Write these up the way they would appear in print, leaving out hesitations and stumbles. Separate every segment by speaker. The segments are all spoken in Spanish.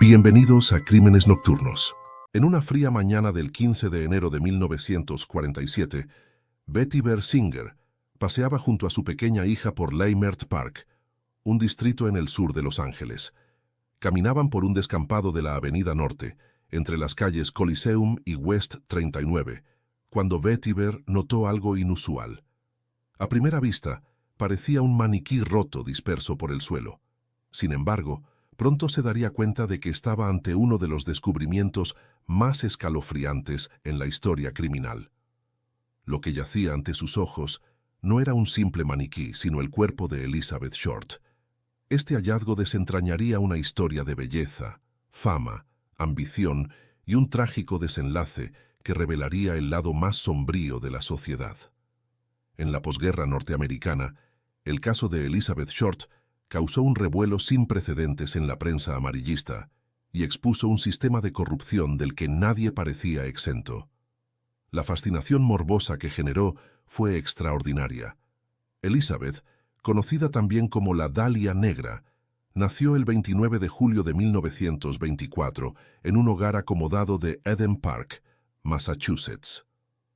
Speaker 1: Bienvenidos a Crímenes Nocturnos. En una fría mañana del 15 de enero de 1947, Betty Bersinger paseaba junto a su pequeña hija por Leimert Park, un distrito en el sur de Los Ángeles. Caminaban por un descampado de la Avenida Norte, entre las calles Coliseum y West 39, cuando Betty Ber notó algo inusual. A primera vista, parecía un maniquí roto disperso por el suelo. Sin embargo, pronto se daría cuenta de que estaba ante uno de los descubrimientos más escalofriantes en la historia criminal. Lo que yacía ante sus ojos no era un simple maniquí, sino el cuerpo de Elizabeth Short. Este hallazgo desentrañaría una historia de belleza, fama, ambición y un trágico desenlace que revelaría el lado más sombrío de la sociedad. En la posguerra norteamericana, el caso de Elizabeth Short causó un revuelo sin precedentes en la prensa amarillista y expuso un sistema de corrupción del que nadie parecía exento. La fascinación morbosa que generó fue extraordinaria. Elizabeth, conocida también como la Dalia Negra, nació el 29 de julio de 1924 en un hogar acomodado de Eden Park, Massachusetts.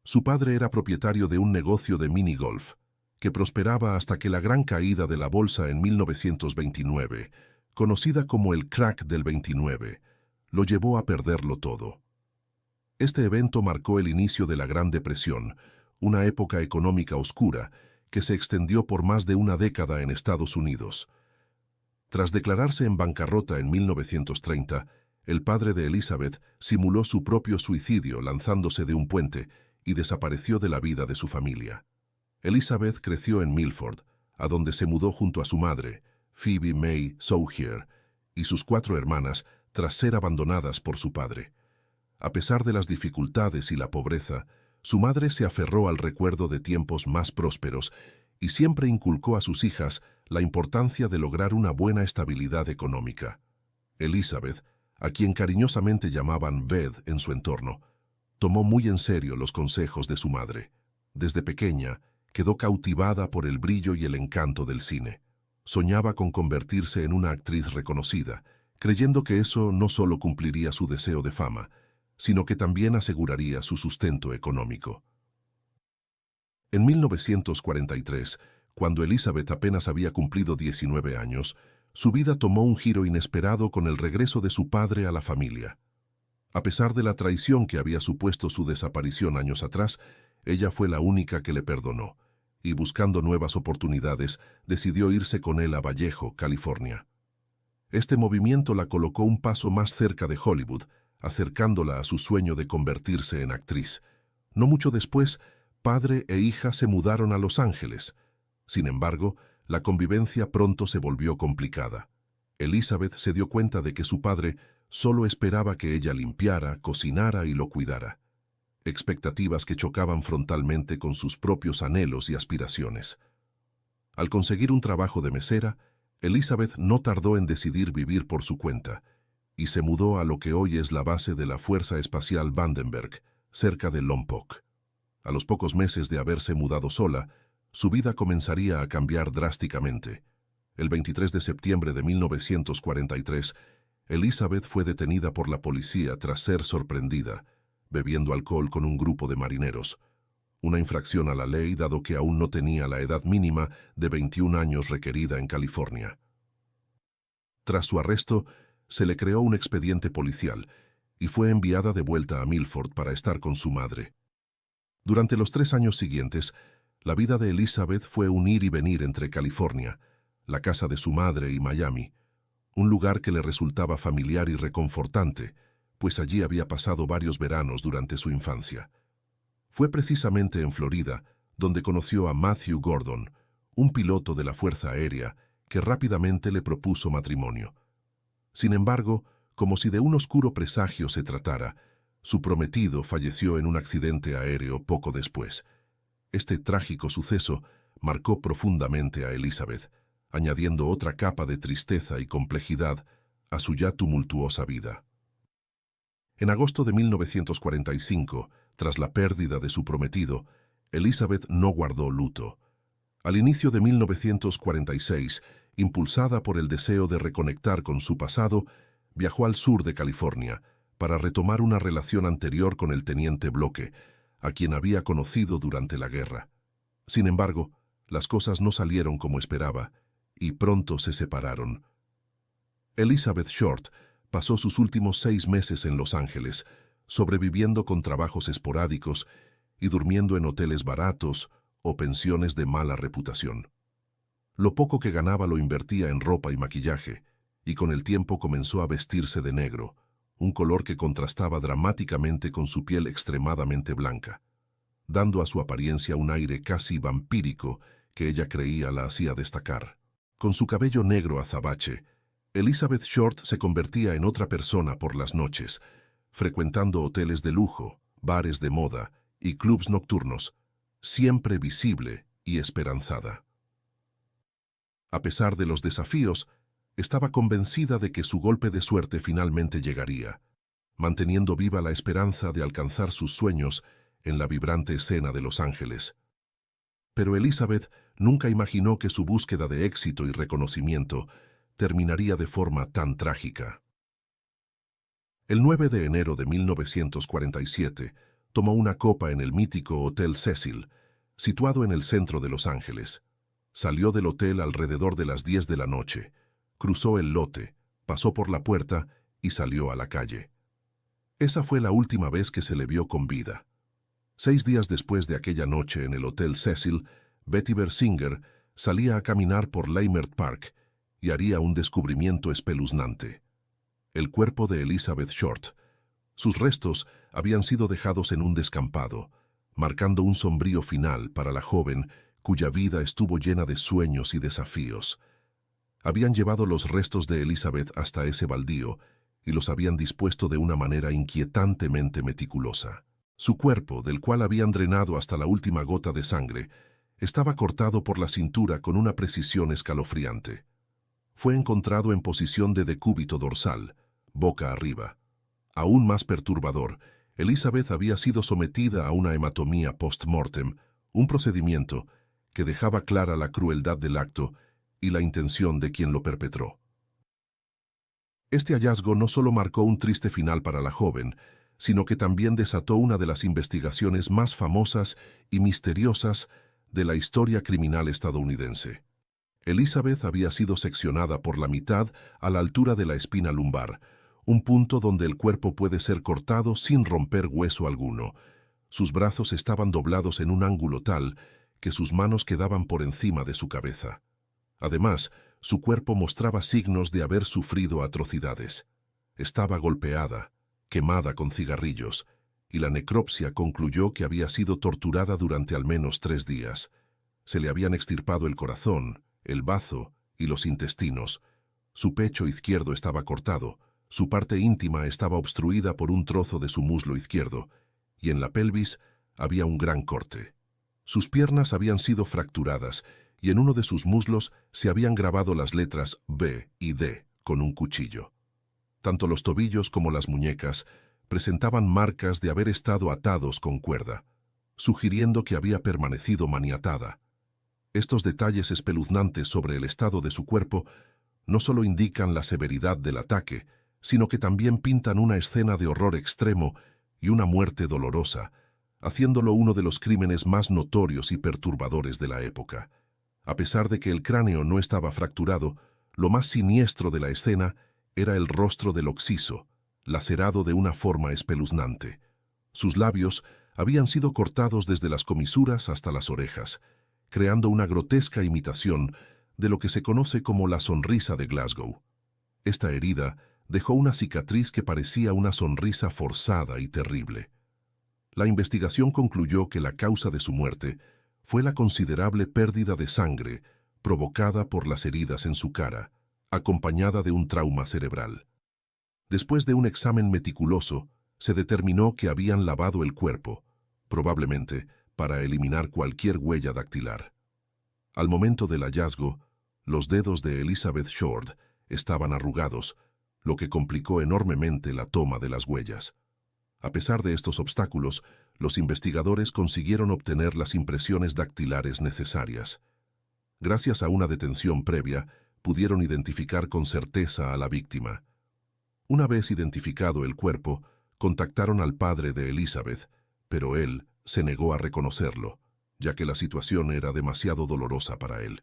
Speaker 1: Su padre era propietario de un negocio de minigolf, que prosperaba hasta que la gran caída de la bolsa en 1929, conocida como el crack del 29, lo llevó a perderlo todo. Este evento marcó el inicio de la Gran Depresión, una época económica oscura que se extendió por más de una década en Estados Unidos. Tras declararse en bancarrota en 1930, el padre de Elizabeth simuló su propio suicidio lanzándose de un puente y desapareció de la vida de su familia. Elizabeth creció en Milford, a donde se mudó junto a su madre, Phoebe May Sohier, y sus 4 hermanas tras ser abandonadas por su padre. A pesar de las dificultades y la pobreza, su madre se aferró al recuerdo de tiempos más prósperos y siempre inculcó a sus hijas la importancia de lograr una buena estabilidad económica. Elizabeth, a quien cariñosamente llamaban Beth en su entorno, tomó muy en serio los consejos de su madre. Desde pequeña, quedó cautivada por el brillo y el encanto del cine. Soñaba con convertirse en una actriz reconocida, creyendo que eso no solo cumpliría su deseo de fama, sino que también aseguraría su sustento económico. En 1943, cuando Elizabeth apenas había cumplido 19 años, su vida tomó un giro inesperado con el regreso de su padre a la familia. A pesar de la traición que había supuesto su desaparición años atrás, ella fue la única que le perdonó, y buscando nuevas oportunidades, decidió irse con él a Vallejo, California. Este movimiento la colocó un paso más cerca de Hollywood, acercándola a su sueño de convertirse en actriz. No mucho después, padre e hija se mudaron a Los Ángeles. Sin embargo, la convivencia pronto se volvió complicada. Elizabeth se dio cuenta de que su padre solo esperaba que ella limpiara, cocinara y lo cuidara. Expectativas que chocaban frontalmente con sus propios anhelos y aspiraciones. Al conseguir un trabajo de mesera, Elizabeth no tardó en decidir vivir por su cuenta, y se mudó a lo que hoy es la base de la Fuerza Espacial Vandenberg, cerca de Lompoc. A los pocos meses de haberse mudado sola, su vida comenzaría a cambiar drásticamente. El 23 de septiembre de 1943, Elizabeth fue detenida por la policía tras ser sorprendida, bebiendo alcohol con un grupo de marineros. Una infracción a la ley dado que aún no tenía la edad mínima de 21 años requerida en California. Tras su arresto, se le creó un expediente policial y fue enviada de vuelta a Milford para estar con su madre. Durante los 3 años siguientes, la vida de Elizabeth fue un ir y venir entre California, la casa de su madre y Miami, un lugar que le resultaba familiar y reconfortante, pues allí había pasado varios veranos durante su infancia. Fue precisamente en Florida donde conoció a Matthew Gordon, un piloto de la Fuerza Aérea, que rápidamente le propuso matrimonio. Sin embargo, como si de un oscuro presagio se tratara, su prometido falleció en un accidente aéreo poco después. Este trágico suceso marcó profundamente a Elizabeth, añadiendo otra capa de tristeza y complejidad a su ya tumultuosa vida. En agosto de 1945, tras la pérdida de su prometido, Elizabeth no guardó luto. Al inicio de 1946, impulsada por el deseo de reconectar con su pasado, viajó al sur de California para retomar una relación anterior con el teniente Bloque, a quien había conocido durante la guerra. Sin embargo, las cosas no salieron como esperaba y pronto se separaron. Elizabeth Short pasó sus últimos 6 meses en Los Ángeles, sobreviviendo con trabajos esporádicos y durmiendo en hoteles baratos o pensiones de mala reputación. Lo poco que ganaba lo invertía en ropa y maquillaje, y con el tiempo comenzó a vestirse de negro, un color que contrastaba dramáticamente con su piel extremadamente blanca, dando a su apariencia un aire casi vampírico que ella creía la hacía destacar. Con su cabello negro azabache, Elizabeth Short se convertía en otra persona por las noches, frecuentando hoteles de lujo, bares de moda y clubs nocturnos, siempre visible y esperanzada. A pesar de los desafíos, estaba convencida de que su golpe de suerte finalmente llegaría, manteniendo viva la esperanza de alcanzar sus sueños en la vibrante escena de Los Ángeles. Pero Elizabeth nunca imaginó que su búsqueda de éxito y reconocimiento terminaría de forma tan trágica. El 9 de enero de 1947, tomó una copa en el mítico Hotel Cecil, situado en el centro de Los Ángeles. Salió del hotel alrededor de las 10 de la noche, cruzó el lote, pasó por la puerta y salió a la calle. Esa fue la última vez que se le vio con vida. 6 días después de aquella noche en el Hotel Cecil, Betty Bersinger salía a caminar por Leimert Park y haría un descubrimiento espeluznante. El cuerpo de Elizabeth Short. Sus restos habían sido dejados en un descampado, marcando un sombrío final para la joven cuya vida estuvo llena de sueños y desafíos. Habían llevado los restos de Elizabeth hasta ese baldío y los habían dispuesto de una manera inquietantemente meticulosa. Su cuerpo, del cual habían drenado hasta la última gota de sangre, estaba cortado por la cintura con una precisión escalofriante. Fue encontrado en posición de decúbito dorsal, boca arriba. Aún más perturbador, Elizabeth había sido sometida a una hematomía post-mortem, un procedimiento que dejaba clara la crueldad del acto y la intención de quien lo perpetró. Este hallazgo no solo marcó un triste final para la joven, sino que también desató una de las investigaciones más famosas y misteriosas de la historia criminal estadounidense. Elizabeth había sido seccionada por la mitad a la altura de la espina lumbar, un punto donde el cuerpo puede ser cortado sin romper hueso alguno. Sus brazos estaban doblados en un ángulo tal que sus manos quedaban por encima de su cabeza. Además, su cuerpo mostraba signos de haber sufrido atrocidades. Estaba golpeada, quemada con cigarrillos, y la necropsia concluyó que había sido torturada durante al menos 3 días. Se le habían extirpado el corazón, el bazo y los intestinos. Su pecho izquierdo estaba cortado, su parte íntima estaba obstruida por un trozo de su muslo izquierdo, y en la pelvis había un gran corte. Sus piernas habían sido fracturadas, y en uno de sus muslos se habían grabado las letras B y D con un cuchillo. Tanto los tobillos como las muñecas presentaban marcas de haber estado atados con cuerda, sugiriendo que había permanecido maniatada. Estos detalles espeluznantes sobre el estado de su cuerpo no solo indican la severidad del ataque, sino que también pintan una escena de horror extremo y una muerte dolorosa, haciéndolo uno de los crímenes más notorios y perturbadores de la época. A pesar de que el cráneo no estaba fracturado, lo más siniestro de la escena era el rostro del occiso, lacerado de una forma espeluznante. Sus labios habían sido cortados desde las comisuras hasta las orejas, creando una grotesca imitación de lo que se conoce como la sonrisa de Glasgow. Esta herida dejó una cicatriz que parecía una sonrisa forzada y terrible. La investigación concluyó que la causa de su muerte fue la considerable pérdida de sangre provocada por las heridas en su cara, acompañada de un trauma cerebral. Después de un examen meticuloso, se determinó que habían lavado el cuerpo, probablemente para eliminar cualquier huella dactilar. Al momento del hallazgo, los dedos de Elizabeth Short estaban arrugados, lo que complicó enormemente la toma de las huellas. A pesar de estos obstáculos, los investigadores consiguieron obtener las impresiones dactilares necesarias. Gracias a una detención previa, pudieron identificar con certeza a la víctima. Una vez identificado el cuerpo, contactaron al padre de Elizabeth, pero él se negó a reconocerlo, ya que la situación era demasiado dolorosa para él.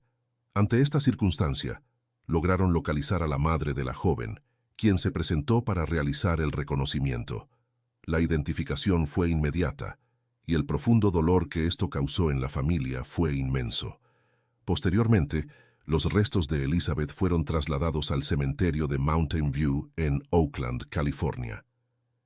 Speaker 1: Ante esta circunstancia, lograron localizar a la madre de la joven, quien se presentó para realizar el reconocimiento. La identificación fue inmediata, y el profundo dolor que esto causó en la familia fue inmenso. Posteriormente, los restos de Elizabeth fueron trasladados al cementerio de Mountain View en Oakland, California.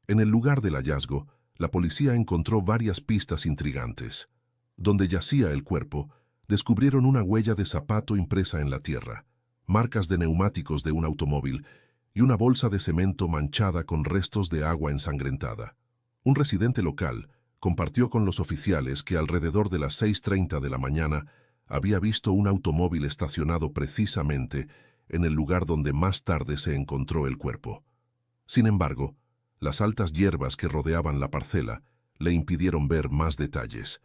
Speaker 1: En el lugar del hallazgo, la policía encontró varias pistas intrigantes. Donde yacía el cuerpo, descubrieron una huella de zapato impresa en la tierra, marcas de neumáticos de un automóvil y una bolsa de cemento manchada con restos de agua ensangrentada. Un residente local compartió con los oficiales que alrededor de las 6:30 de la mañana había visto un automóvil estacionado precisamente en el lugar donde más tarde se encontró el cuerpo. Sin embargo, las altas hierbas que rodeaban la parcela le impidieron ver más detalles.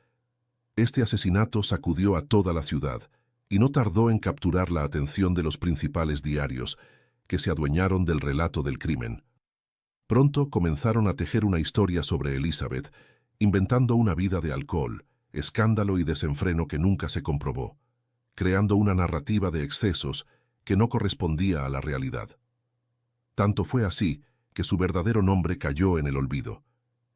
Speaker 1: Este asesinato sacudió a toda la ciudad y no tardó en capturar la atención de los principales diarios, que se adueñaron del relato del crimen. Pronto comenzaron a tejer una historia sobre Elizabeth, inventando una vida de alcohol, escándalo y desenfreno que nunca se comprobó, creando una narrativa de excesos que no correspondía a la realidad. Tanto fue así que su verdadero nombre cayó en el olvido,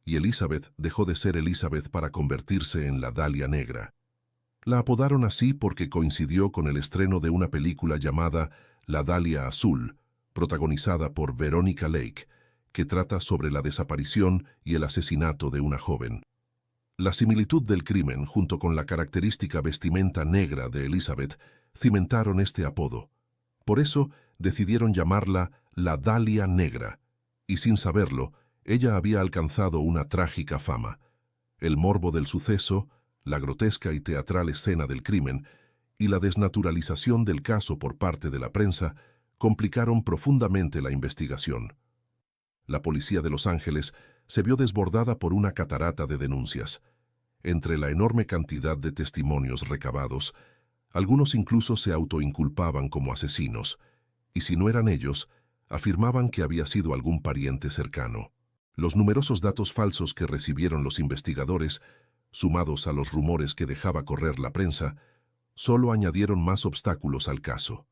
Speaker 1: y Elizabeth dejó de ser Elizabeth para convertirse en la Dalia Negra. La apodaron así porque coincidió con el estreno de una película llamada La Dalia Azul, protagonizada por Veronica Lake, que trata sobre la desaparición y el asesinato de una joven. La similitud del crimen, junto con la característica vestimenta negra de Elizabeth, cimentaron este apodo. Por eso decidieron llamarla la Dalia Negra, y sin saberlo, ella había alcanzado una trágica fama. El morbo del suceso, la grotesca y teatral escena del crimen y la desnaturalización del caso por parte de la prensa complicaron profundamente la investigación. La policía de Los Ángeles se vio desbordada por una catarata de denuncias. Entre la enorme cantidad de testimonios recabados, algunos incluso se autoinculpaban como asesinos, y si no eran ellos, afirmaban que había sido algún pariente cercano. Los numerosos datos falsos que recibieron los investigadores, sumados a los rumores que dejaba correr la prensa, solo añadieron más obstáculos al caso.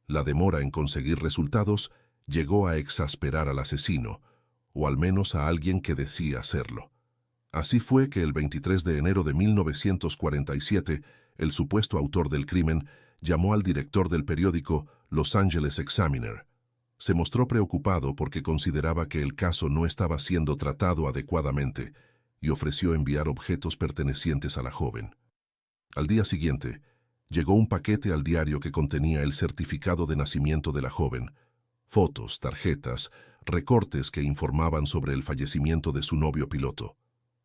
Speaker 1: La demora en conseguir resultados llegó a exasperar al asesino, o al menos a alguien que decía serlo. Así fue que el 23 de enero de 1947, el supuesto autor del crimen llamó al director del periódico Los Angeles Examiner. Se mostró preocupado porque consideraba que el caso no estaba siendo tratado adecuadamente y ofreció enviar objetos pertenecientes a la joven. Al día siguiente, llegó un paquete al diario que contenía el certificado de nacimiento de la joven, fotos, tarjetas, recortes que informaban sobre el fallecimiento de su novio piloto,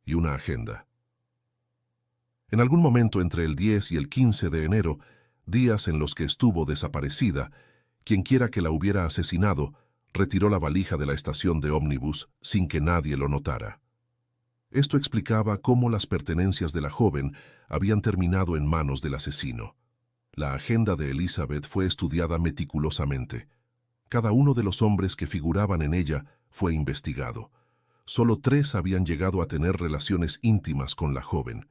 Speaker 1: y una agenda. En algún momento entre el 10 y el 15 de enero, días en los que estuvo desaparecida, quienquiera que la hubiera asesinado, retiró la valija de la estación de ómnibus sin que nadie lo notara. Esto explicaba cómo las pertenencias de la joven habían terminado en manos del asesino. La agenda de Elizabeth fue estudiada meticulosamente. Cada uno de los hombres que figuraban en ella fue investigado. Solo 3 habían llegado a tener relaciones íntimas con la joven.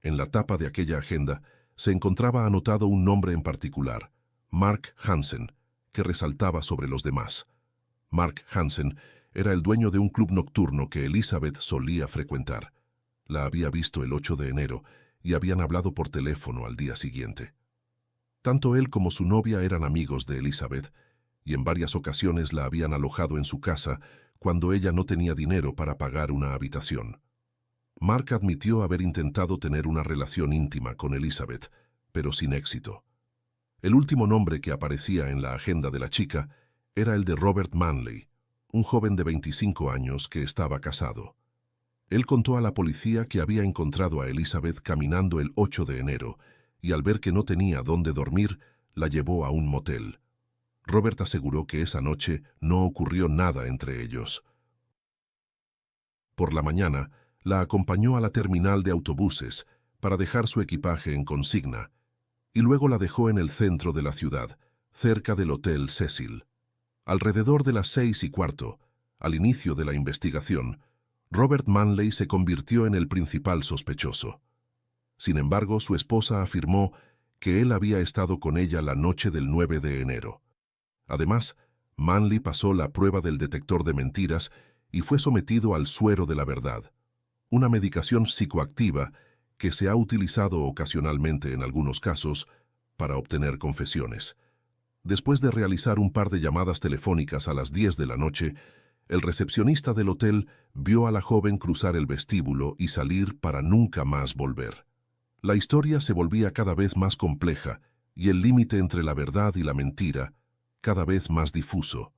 Speaker 1: En la tapa de aquella agenda se encontraba anotado un nombre en particular, Mark Hansen, que resaltaba sobre los demás. Mark Hansen era el dueño de un club nocturno que Elizabeth solía frecuentar. La había visto el 8 de enero y habían hablado por teléfono al día siguiente. Tanto él como su novia eran amigos de Elizabeth, y en varias ocasiones la habían alojado en su casa cuando ella no tenía dinero para pagar una habitación. Mark admitió haber intentado tener una relación íntima con Elizabeth, pero sin éxito. El último nombre que aparecía en la agenda de la chica era el de Robert Manley, un joven de 25 años que estaba casado. Él contó a la policía que había encontrado a Elizabeth caminando el 8 de enero y al ver que no tenía dónde dormir, la llevó a un motel. Robert aseguró que esa noche no ocurrió nada entre ellos. Por la mañana, la acompañó a la terminal de autobuses para dejar su equipaje en consigna, y luego la dejó en el centro de la ciudad, cerca del Hotel Cecil. Alrededor de las 6:15, al inicio de la investigación, Robert Manley se convirtió en el principal sospechoso. Sin embargo, su esposa afirmó que él había estado con ella la noche del 9 de enero. Además, Manley pasó la prueba del detector de mentiras y fue sometido al suero de la verdad, una medicación psicoactiva que se ha utilizado ocasionalmente en algunos casos para obtener confesiones. Después de realizar un par de llamadas telefónicas a las 10 de la noche, el recepcionista del hotel vio a la joven cruzar el vestíbulo y salir para nunca más volver. La historia se volvía cada vez más compleja y el límite entre la verdad y la mentira cada vez más difuso.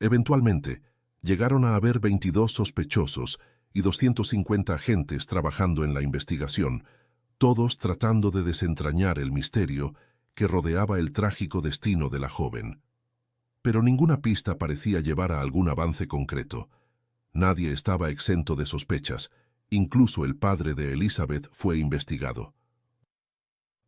Speaker 1: Eventualmente, llegaron a haber 22 sospechosos y 250 agentes trabajando en la investigación, todos tratando de desentrañar el misterio que rodeaba el trágico destino de la joven. Pero ninguna pista parecía llevar a algún avance concreto. Nadie estaba exento de sospechas, incluso el padre de Elizabeth fue investigado.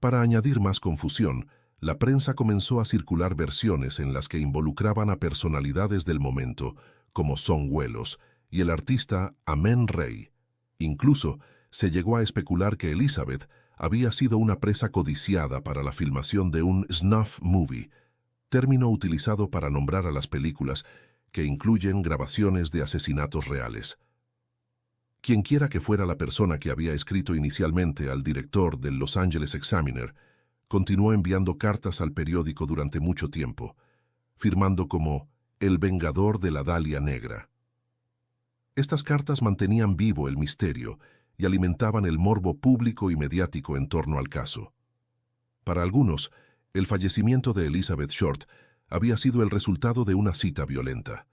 Speaker 1: Para añadir más confusión, la prensa comenzó a circular versiones en las que involucraban a personalidades del momento, como Son Wellos y el artista Amen Rey. Incluso se llegó a especular que Elizabeth había sido una presa codiciada para la filmación de un snuff movie, término utilizado para nombrar a las películas que incluyen grabaciones de asesinatos reales. Quienquiera que fuera la persona que había escrito inicialmente al director del Los Angeles Examiner, continuó enviando cartas al periódico durante mucho tiempo, firmando como el vengador de la Dalia Negra. Estas cartas mantenían vivo el misterio y alimentaban el morbo público y mediático en torno al caso. Para algunos, el fallecimiento de Elizabeth Short había sido el resultado de una cita violenta.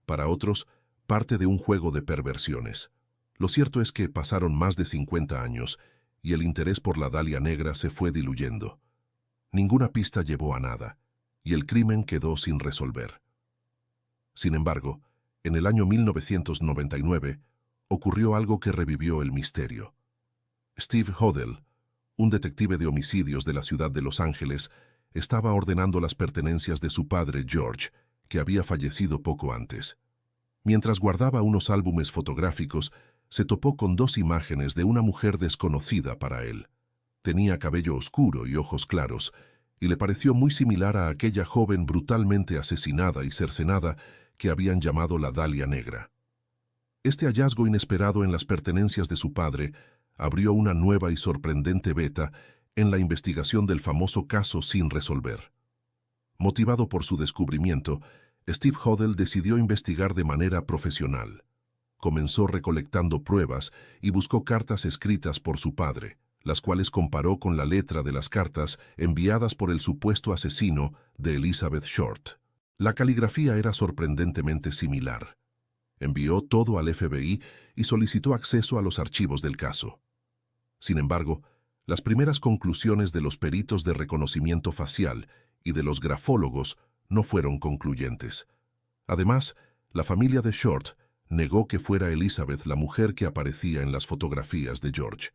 Speaker 1: Para otros, parte de un juego de perversiones. Lo cierto es que pasaron más de 50 años y el interés por la Dalia Negra se fue diluyendo. Ninguna pista llevó a nada, y el crimen quedó sin resolver. Sin embargo, en el año 1999, ocurrió algo que revivió el misterio. Steve Hodel, un detective de homicidios de la ciudad de Los Ángeles, estaba ordenando las pertenencias de su padre George, que había fallecido poco antes. Mientras guardaba unos álbumes fotográficos, se topó con dos imágenes de una mujer desconocida para él. Tenía cabello oscuro y ojos claros, y le pareció muy similar a aquella joven brutalmente asesinada y cercenada que habían llamado la Dalia Negra. Este hallazgo inesperado en las pertenencias de su padre abrió una nueva y sorprendente veta en la investigación del famoso caso sin resolver. Motivado por su descubrimiento, Steve Hodel decidió investigar de manera profesional. Comenzó recolectando pruebas y buscó cartas escritas por su padre, las cuales comparó con la letra de las cartas enviadas por el supuesto asesino de Elizabeth Short. La caligrafía era sorprendentemente similar. Envió todo al FBI y solicitó acceso a los archivos del caso. Sin embargo, las primeras conclusiones de los peritos de reconocimiento facial y de los grafólogos no fueron concluyentes. Además, la familia de Short negó que fuera Elizabeth la mujer que aparecía en las fotografías de George.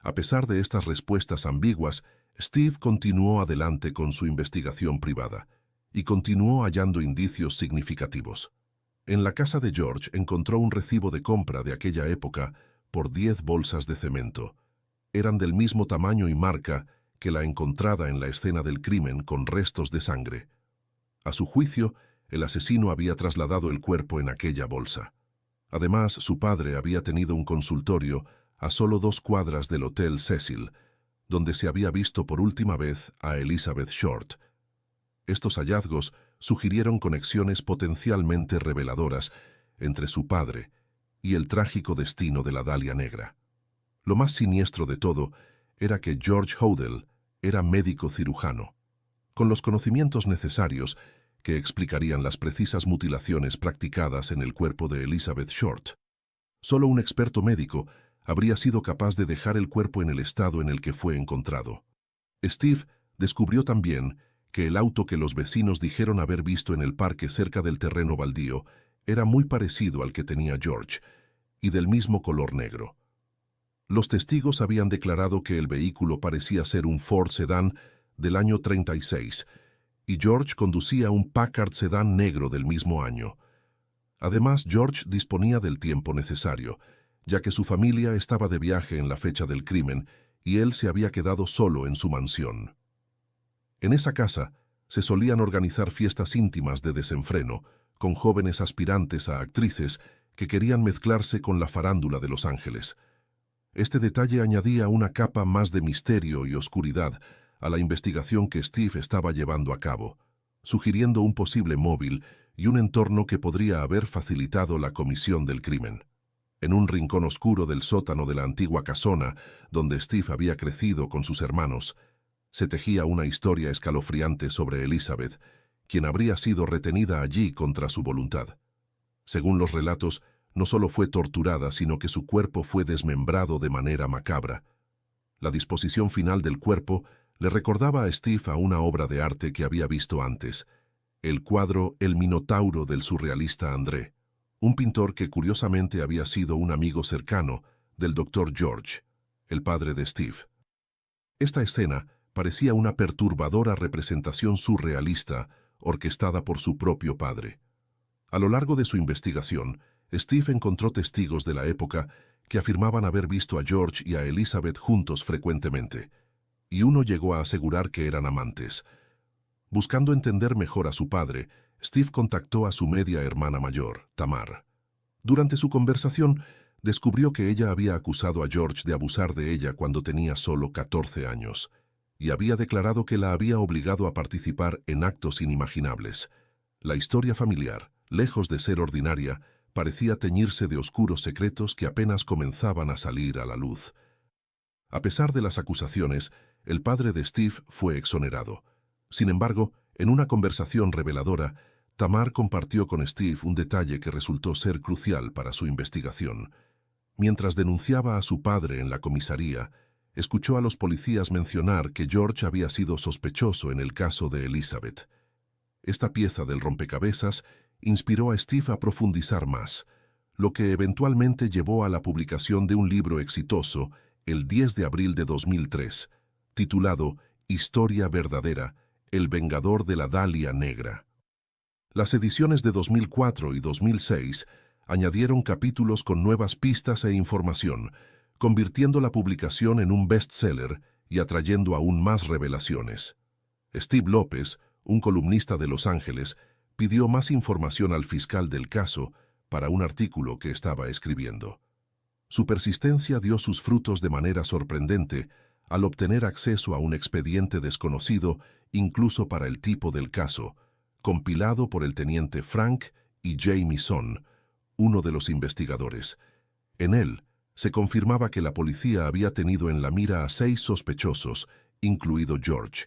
Speaker 1: A pesar de estas respuestas ambiguas, Steve continuó adelante con su investigación privada y continuó hallando indicios significativos. En la casa de George encontró un recibo de compra de aquella época por 10 bolsas de cemento. Eran del mismo tamaño y marca que la encontrada en la escena del crimen con restos de sangre. A su juicio, el asesino había trasladado el cuerpo en aquella bolsa. Además, su padre había tenido un consultorio a solo 2 cuadras del Hotel Cecil, donde se había visto por última vez a Elizabeth Short. Estos hallazgos sugirieron conexiones potencialmente reveladoras entre su padre y el trágico destino de la Dalia Negra. Lo más siniestro de todo era que George Hodel era médico cirujano, con los conocimientos necesarios que explicarían las precisas mutilaciones practicadas en el cuerpo de Elizabeth Short. Solo un experto médico habría sido capaz de dejar el cuerpo en el estado en el que fue encontrado. Steve descubrió también que el auto que los vecinos dijeron haber visto en el parque cerca del terreno baldío era muy parecido al que tenía George, y del mismo color negro. Los testigos habían declarado que el vehículo parecía ser un Ford Sedán del año 36, y George conducía un Packard sedán negro del mismo año. Además, George disponía del tiempo necesario, ya que su familia estaba de viaje en la fecha del crimen y él se había quedado solo en su mansión. En esa casa se solían organizar fiestas íntimas de desenfreno, con jóvenes aspirantes a actrices que querían mezclarse con la farándula de Los Ángeles. Este detalle añadía una capa más de misterio y oscuridad a la investigación que Steve estaba llevando a cabo, sugiriendo un posible móvil y un entorno que podría haber facilitado la comisión del crimen. En un rincón oscuro del sótano de la antigua casona, donde Steve había crecido con sus hermanos, se tejía una historia escalofriante sobre Elizabeth, quien habría sido retenida allí contra su voluntad. Según los relatos, no solo fue torturada, sino que su cuerpo fue desmembrado de manera macabra. La disposición final del cuerpo le recordaba a Steve a una obra de arte que había visto antes, el cuadro El Minotauro del surrealista André, un pintor que curiosamente había sido un amigo cercano del Dr. George, el padre de Steve. Esta escena parecía una perturbadora representación surrealista orquestada por su propio padre. A lo largo de su investigación, Steve encontró testigos de la época que afirmaban haber visto a George y a Elizabeth juntos frecuentemente, y uno llegó a asegurar que eran amantes. Buscando entender mejor a su padre, Steve contactó a su media hermana mayor, Tamar. Durante su conversación, descubrió que ella había acusado a George de abusar de ella cuando tenía solo 14 años, y había declarado que la había obligado a participar en actos inimaginables. La historia familiar, lejos de ser ordinaria, parecía teñirse de oscuros secretos que apenas comenzaban a salir a la luz. A pesar de las acusaciones, el padre de Steve fue exonerado. Sin embargo, en una conversación reveladora, Tamar compartió con Steve un detalle que resultó ser crucial para su investigación. Mientras denunciaba a su padre en la comisaría, escuchó a los policías mencionar que George había sido sospechoso en el caso de Elizabeth. Esta pieza del rompecabezas inspiró a Steve a profundizar más, lo que eventualmente llevó a la publicación de un libro exitoso el 10 de abril de 2003, titulado Historia verdadera, El vengador de la Dalia Negra. Las ediciones de 2004 y 2006 añadieron capítulos con nuevas pistas e información, convirtiendo la publicación en un bestseller y atrayendo aún más revelaciones. Steve López, un columnista de Los Ángeles, pidió más información al fiscal del caso para un artículo que estaba escribiendo. Su persistencia dio sus frutos de manera sorprendente al obtener acceso a un expediente desconocido incluso para el tipo del caso, compilado por el teniente Frank y Jamieson, uno de los investigadores. En él se confirmaba que la policía había tenido en la mira a 6 sospechosos, incluido George.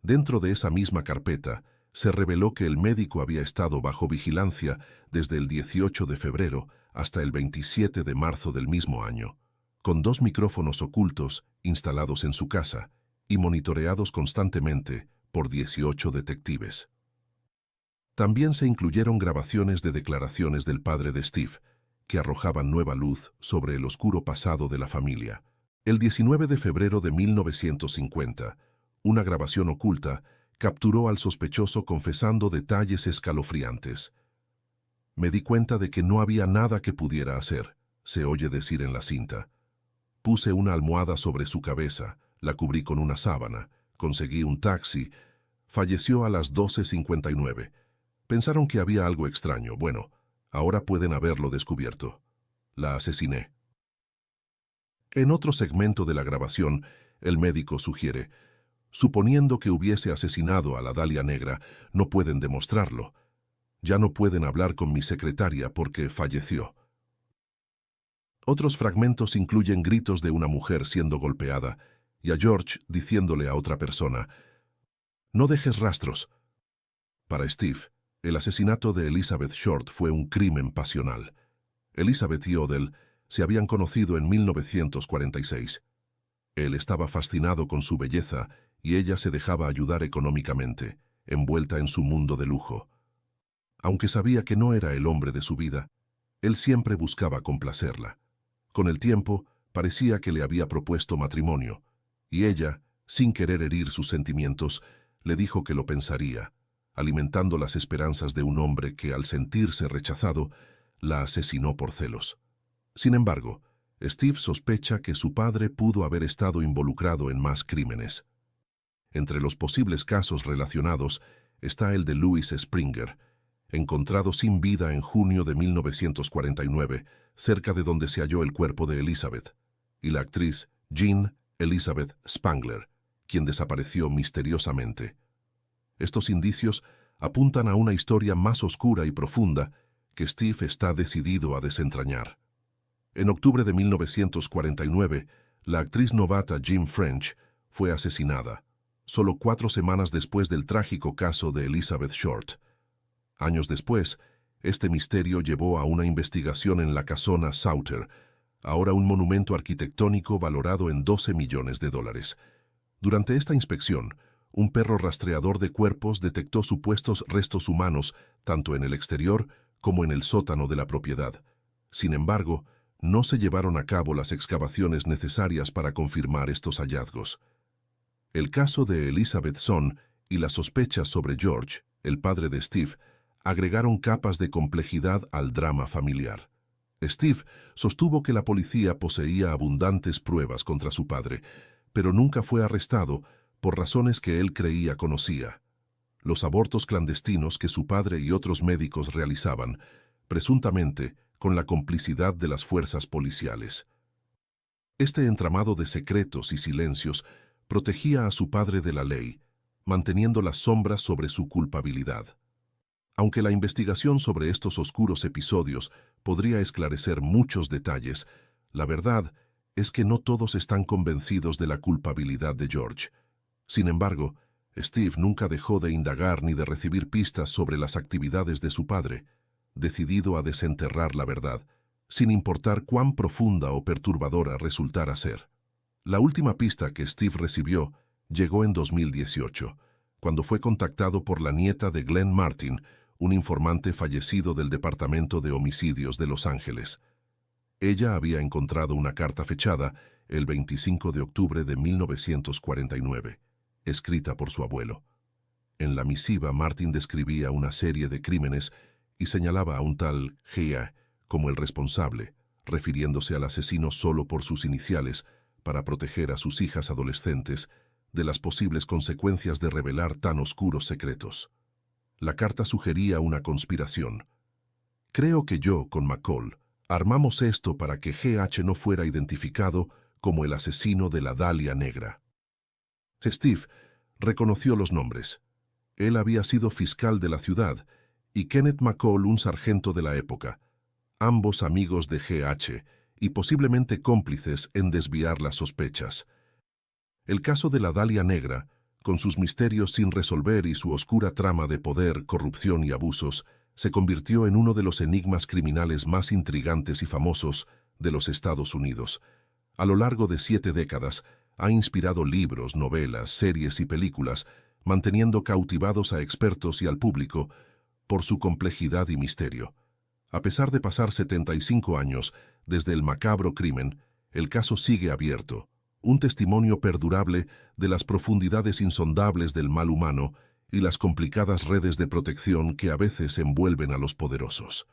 Speaker 1: Dentro de esa misma carpeta, se reveló que el médico había estado bajo vigilancia desde el 18 de febrero hasta el 27 de marzo del mismo año, con 2 micrófonos ocultos instalados en su casa y monitoreados constantemente por 18 detectives. También se incluyeron grabaciones de declaraciones del padre de Steve, que arrojaban nueva luz sobre el oscuro pasado de la familia. El 19 de febrero de 1950, una grabación oculta capturó al sospechoso confesando detalles escalofriantes. Me di cuenta de que no había nada que pudiera hacer, se oye decir en la cinta. Puse una almohada sobre su cabeza, la cubrí con una sábana, conseguí un taxi. Falleció a las 12:59. Pensaron que había algo extraño. Bueno, ahora pueden haberlo descubierto. La asesiné. En otro segmento de la grabación, el médico sugiere: suponiendo que hubiese asesinado a la Dalia Negra, no pueden demostrarlo. Ya no pueden hablar con mi secretaria porque falleció. Otros fragmentos incluyen gritos de una mujer siendo golpeada y a George diciéndole a otra persona: no dejes rastros. Para Steve, el asesinato de Elizabeth Short fue un crimen pasional. Elizabeth y Odell se habían conocido en 1946. Él estaba fascinado con su belleza y ella se dejaba ayudar económicamente, envuelta en su mundo de lujo. Aunque sabía que no era el hombre de su vida, él siempre buscaba complacerla. Con el tiempo, parecía que le había propuesto matrimonio, y ella, sin querer herir sus sentimientos, le dijo que lo pensaría, alimentando las esperanzas de un hombre que, al sentirse rechazado, la asesinó por celos. Sin embargo, Steve sospecha que su padre pudo haber estado involucrado en más crímenes. Entre los posibles casos relacionados está el de Louis Springer, encontrado sin vida en junio de 1949, cerca de donde se halló el cuerpo de Elizabeth, y la actriz Jean Elizabeth Spangler, quien desapareció misteriosamente. Estos indicios apuntan a una historia más oscura y profunda que Steve está decidido a desentrañar. En octubre de 1949, la actriz novata Jim French fue asesinada, solo 4 semanas después del trágico caso de Elizabeth Short. Años después, este misterio llevó a una investigación en la casona Sauter, ahora un monumento arquitectónico valorado en $12 millones. Durante esta inspección, un perro rastreador de cuerpos detectó supuestos restos humanos tanto en el exterior como en el sótano de la propiedad. Sin embargo, no se llevaron a cabo las excavaciones necesarias para confirmar estos hallazgos. El caso de Elizabeth Son y las sospechas sobre George, el padre de Steve, agregaron capas de complejidad al drama familiar. Steve sostuvo que la policía poseía abundantes pruebas contra su padre, pero nunca fue arrestado por razones que él creía conocía. Los abortos clandestinos que su padre y otros médicos realizaban, presuntamente con la complicidad de las fuerzas policiales. Este entramado de secretos y silencios protegía a su padre de la ley, manteniendo las sombras sobre su culpabilidad. Aunque la investigación sobre estos oscuros episodios podría esclarecer muchos detalles, la verdad es que no todos están convencidos de la culpabilidad de George. Sin embargo, Steve nunca dejó de indagar ni de recibir pistas sobre las actividades de su padre, decidido a desenterrar la verdad, sin importar cuán profunda o perturbadora resultara ser. La última pista que Steve recibió llegó en 2018, cuando fue contactado por la nieta de Glenn Martin, un informante fallecido del Departamento de Homicidios de Los Ángeles. Ella había encontrado una carta fechada el 25 de octubre de 1949, escrita por su abuelo. En la misiva, Martin describía una serie de crímenes y señalaba a un tal G.A. como el responsable, refiriéndose al asesino solo por sus iniciales, para proteger a sus hijas adolescentes de las posibles consecuencias de revelar tan oscuros secretos. La carta sugería una conspiración. Creo que yo, con McCall, armamos esto para que G.H. no fuera identificado como el asesino de la Dalia Negra. Steve reconoció los nombres. Él había sido fiscal de la ciudad y Kenneth McCall un sargento de la época, ambos amigos de G.H. y posiblemente cómplices en desviar las sospechas. El caso de la Dalia Negra, con sus misterios sin resolver y su oscura trama de poder, corrupción y abusos, se convirtió en uno de los enigmas criminales más intrigantes y famosos de los Estados Unidos. A lo largo de 7 décadas, ha inspirado libros, novelas, series y películas, manteniendo cautivados a expertos y al público por su complejidad y misterio. A pesar de pasar 75 años desde el macabro crimen, el caso sigue abierto, un testimonio perdurable de las profundidades insondables del mal humano y las complicadas redes de protección que a veces envuelven a los poderosos.